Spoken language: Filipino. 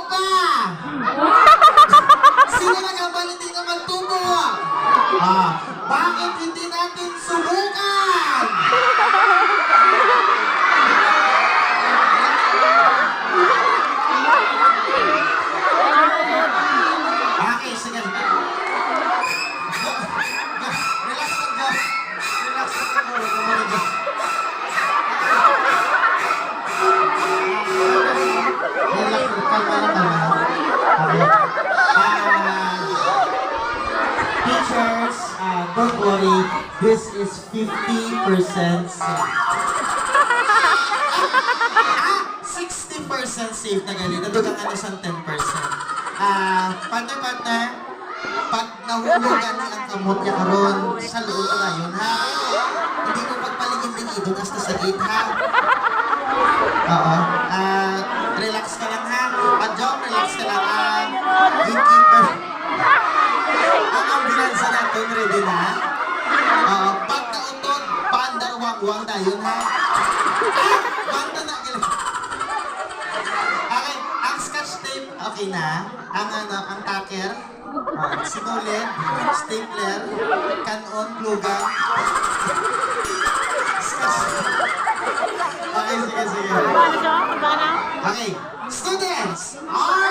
ka! Sino nagabal hindi na magtubo? Bakit hindi natin subukan? Okay, sige. Relax lang, Joe. Relax lang, Joe. Teachers, don't worry, this is 50% safe. 60% safe na gali. Nadugang ano sa 10%. Partner, pag nahulugan ang kamot niya karon sa loob na yun, ha? Hindi mo pagpaligin idong hasta sa gate, ha? Oo. Relax ka lang, ha? Job, relax ka lang. Gatekeeper. Ang ambulansya natin, ready na? Oo. Pagkautot, pandar-wang-wang na yun, ha? Banda na. Okay, ang scotch tape, okay na. Ang tacker, sinulid, stapler, kanon, plugan. Okay, sige. Okay, students, are